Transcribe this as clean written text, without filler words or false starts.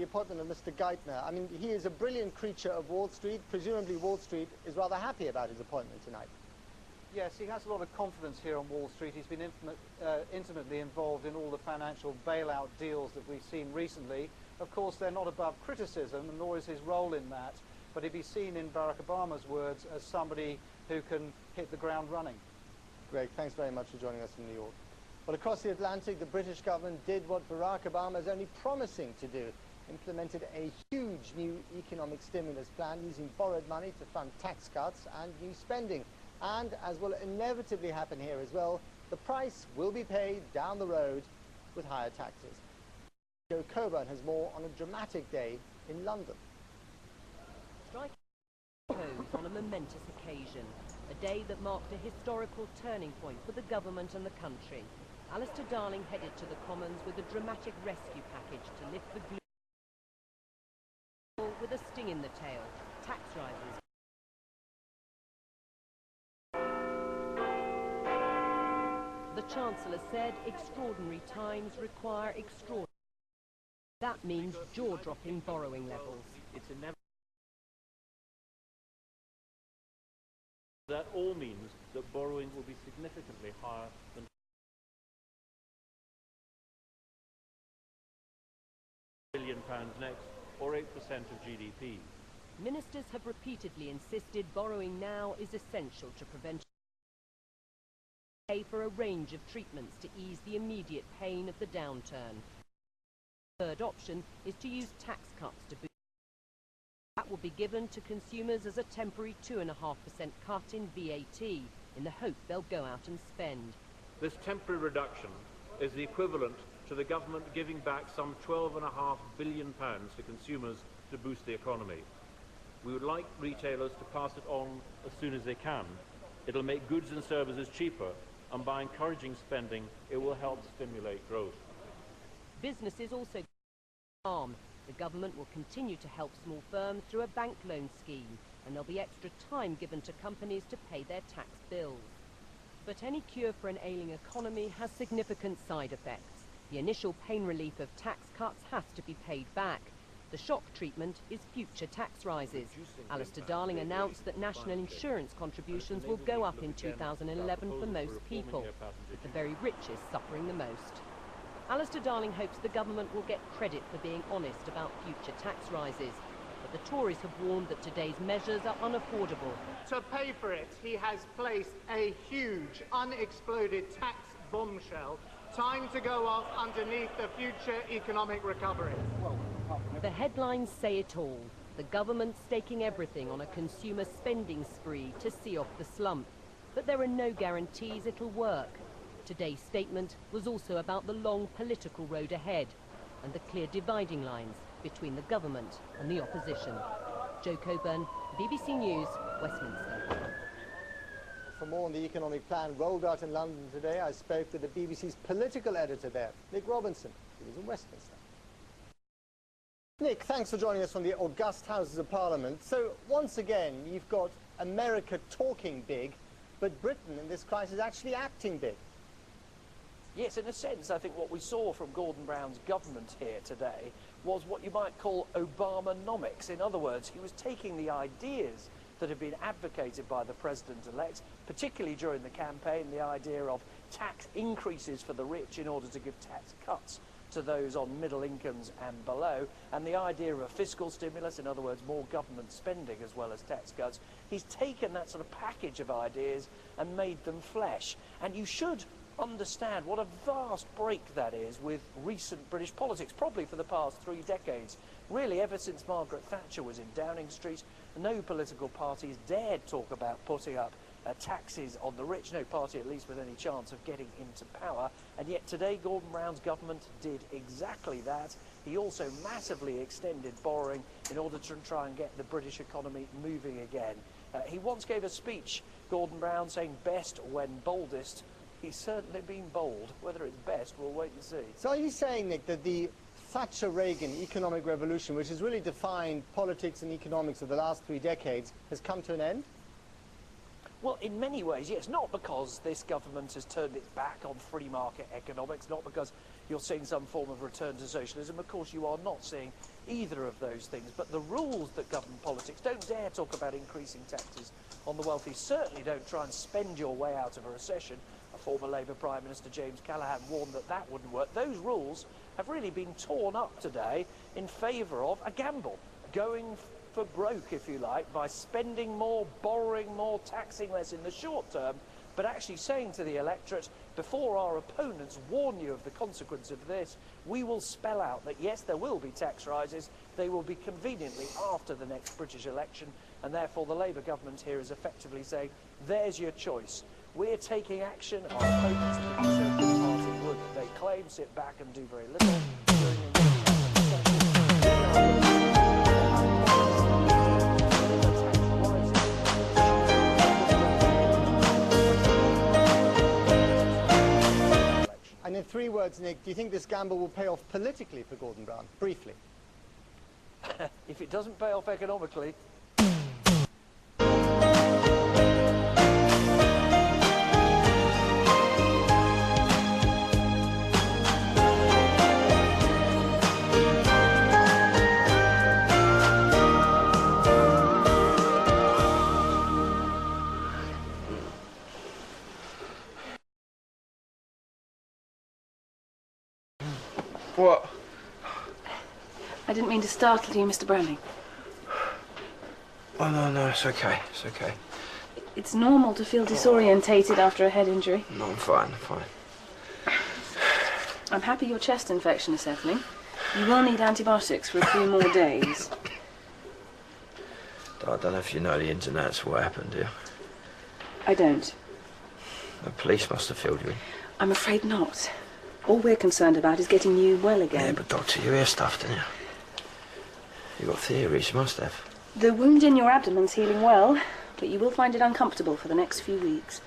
appointment of Mr. Geithner. I mean, he is a brilliant creature of Wall Street. Presumably Wall Street is rather happy about his appointment tonight. Yes, he has a lot of confidence here on Wall Street. He's been intimately involved in all the financial bailout deals that we've seen recently. Of course, they're not above criticism, nor is his role in that. But he'd be seen, in Barack Obama's words, as somebody who can hit the ground running. Greg, thanks very much for joining us from New York. Well, across the Atlantic, the British government did what Barack Obama is only promising to do. Implemented a huge new economic stimulus plan using borrowed money to fund tax cuts and new spending. And, as will inevitably happen here as well, the price will be paid down the road with higher taxes. Joe Coburn has more on a dramatic day in London. Striking pose on a momentous occasion, a day that marked a historical turning point for the government and the country. Alistair Darling headed to the Commons with a dramatic rescue package to lift the gloom with a sting in the tail, tax rises. The Chancellor said extraordinary times require extraordinary. That means jaw-dropping borrowing levels. It's inevitable. That all means that borrowing will be significantly higher than £1 billion next, or 8% of GDP. Ministers have repeatedly insisted borrowing now is essential to prevent pay for a range of treatments to ease the immediate pain of the downturn. The third option is to use tax cuts to boost. That will be given to consumers as a temporary 2.5% cut in VAT, in the hope they'll go out and spend. This temporary reduction is the equivalent to the government giving back some £12.5 billion to consumers to boost the economy. We would like retailers to pass it on as soon as they can. It'll make goods and services cheaper, and by encouraging spending, it will help stimulate growth. Businesses also harm. The government will continue to help small firms through a bank loan scheme, and there'll be extra time given to companies to pay their tax bills. But any cure for an ailing economy has significant side effects. The initial pain relief of tax cuts has to be paid back. The shock treatment is future tax rises. Alistair Darling announced that national insurance contributions will go up in 2011 for most people, with the very richest suffering the most. Alistair Darling hopes the government will get credit for being honest about future tax rises, but the Tories have warned that today's measures are unaffordable. To pay for it, he has placed a huge, unexploded tax bombshell. Time to go off underneath the future economic recovery. The headlines say it all. The government staking everything on a consumer spending spree to see off the slump. But there are no guarantees it'll work. Today's statement was also about the long political road ahead and the clear dividing lines between the government and the opposition. Joe Coburn, BBC News, Westminster. For more on the economic plan rolled out in London today, I spoke with the BBC's political editor there, Nick Robinson, who was in Westminster. Nick, thanks for joining us from the august Houses of Parliament. So, once again, you've got America talking big, but Britain in this crisis actually acting big. Yes, in a sense, I think what we saw from Gordon Brown's government here today was what you might call Obamanomics. In other words, he was taking the ideas that have been advocated by the president-elect, particularly during the campaign, the idea of tax increases for the rich in order to give tax cuts to those on middle incomes and below, and the idea of a fiscal stimulus, in other words, more government spending as well as tax cuts. He's taken that sort of package of ideas and made them flesh. And you should understand what a vast break that is with recent British politics, probably for the past 3 decades. Really, ever since Margaret Thatcher was in Downing Street, no political parties dared talk about putting up taxes on the rich, no party at least with any chance of getting into power. And yet today Gordon Brown's government did exactly that. He also massively extended borrowing in order to try and get the British economy moving again. He once gave a speech, Gordon Brown, saying best when boldest. He's certainly been bold. Whether it's best, we'll wait and see. So are you saying, Nick, that the Thatcher-Reagan economic revolution, which has really defined politics and economics of the last 3 decades, has come to an end? Well, in many ways, yes. Not because this government has turned its back on free market economics, not because you're seeing some form of return to socialism. Of course, you are not seeing either of those things. But the rules that govern politics don't dare talk about increasing taxes on the wealthy. Certainly don't try and spend your way out of a recession. A former Labour Prime Minister, James Callaghan, warned that that wouldn't work. Those rules have really been torn up today in favour of a gamble, going for broke, if you like, by spending more, borrowing more, taxing less in the short term, but actually saying to the electorate, before our opponents warn you of the consequence of this, we will spell out that yes, there will be tax rises, they will be conveniently after the next British election, and therefore the Labour government here is effectively saying, there's your choice. We're taking action, our opponents, the Conservative Party, would, they claim, sit back and do very little. During And in 3 words, Nick, do you think this gamble will pay off politically for Gordon Brown? Briefly. If it doesn't pay off economically, What? I didn't mean to startle you, Mr. Browning. Oh, no, it's okay, it's okay. It's normal to feel disorientated after a head injury. No, I'm fine, I'm fine. I'm happy your chest infection is settling. You will need antibiotics for a few more days. I don't know if you know the ins and outs of what happened, do you? I don't. The police must have filled you in. I'm afraid not. All we're concerned about is getting you well again. Yeah, but Doctor, you hear stuff, don't you? You got theories, you must have. The wound in your abdomen's healing well, but you will find it uncomfortable for the next few weeks.